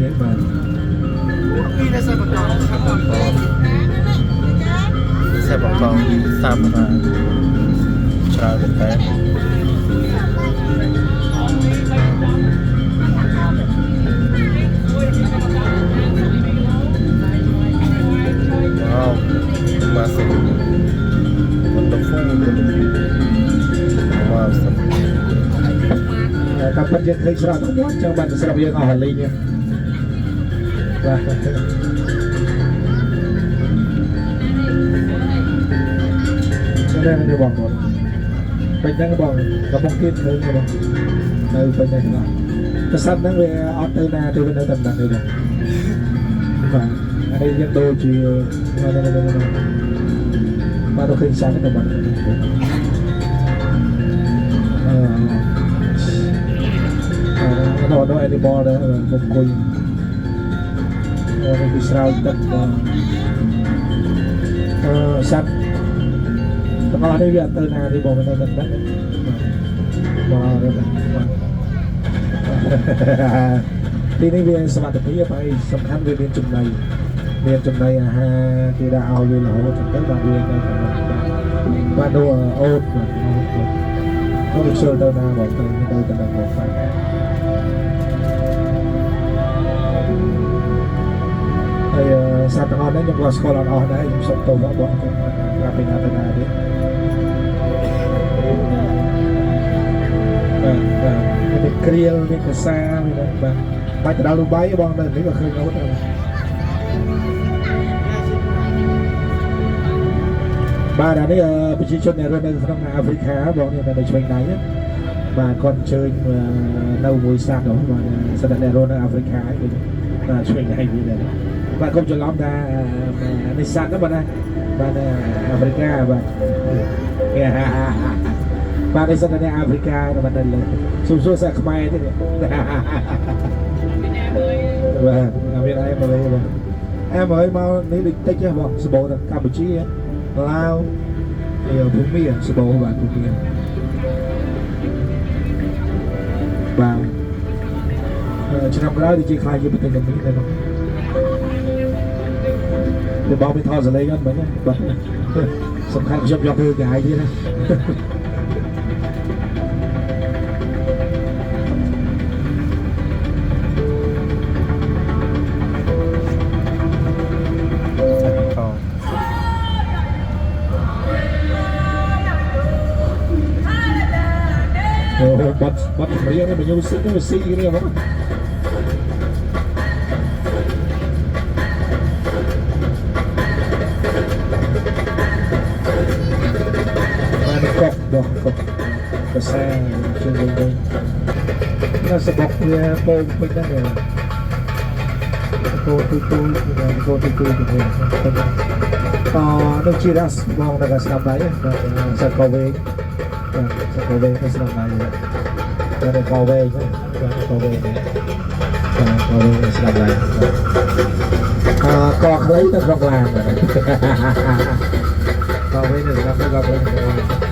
នេះបាទពីនៅសាបកងសាបកងតាមណាច្រើនតែMassive. Wonderful. Wow. តាមពិតយើងឃើញច្រើនទាំងចឹងបានស្រាប់យើងអស់ហើយលេងបាទនេះបងបងពេញហ្នឹងបងកំពុងគិតឃើញបងនៅពេញហ្នឹងតែសត្វហ្នឹងវាអត់ទៅណាទៅនៅតែហ្នឹងទេបាទអានេះយើងដូចជាបាទទៅឃើញសត្វទៅបាទnó nó animal đó một cùi nó bị sao đất sắt nó có đây việc từ nào thì bỏ mình đây đất thì đây về sắm tậpนี้ไปสำคัญvề miền Trung này ha thì đã ao về là hỗ trợ tới bạn về đây và đồ ôn nó được sơ đâu nào bỏ từ cái đâu từ đầu một phải thì sao tao nói những con scholar ở đây những sập tổ nó bọn là mình ở đây đấy mình grill mình cái xa mình đấy bạn từ đâu luôn bay bọn này nếu mà khơi nấu đâu ba đã đấyប្រជាជនអ្នករស់នៅក្នុងអាហ្វ្រិកាបងនេះនៅឆ្វេងដៃបាទគាត់អញ្ជើញនៅមួយសាស្ត្រនោះបាទស្ដេចអ្នករស់នៅអាហ្វ្រិកាបាទឆ្វេងដៃនេះដែរបាទកុំច្រឡំថានេះសាស្ត្រណាបាទណាបាទអាហ្វ្រិកាបាទបាទនេះស្ដេចអ្នកអាហ្វ្រិកាបាទនៅលើសុំសួរសាខ្មែរទេបាទមានអីមកវិញបាទអែមកនេះដូចតិចហ៎បងសបោទៅកម្ពុជាឡាវភូមិសបោបាទភូមិបាទឆ្នាំក្រោយដូចជាខ្លាចជាប្រទេសទាំងនេះដែរទៅបងមានថតសលេងអត់មិញបាទសំខាន់ខ្ញុំយកធ្វើកាយទៀតណាbắt mấy anh mình xí cái xí cái này không mà nó cọc được cọc cái xe trên đường đây nó sẽ bọc ra cô bên đó này cô tôi nó chia ra mong là cái đấy sẽ có về cái xe này để cầu về nhé cầu về sẽ làm lại còn lấy nó không làm cầu về được làm cái cầu về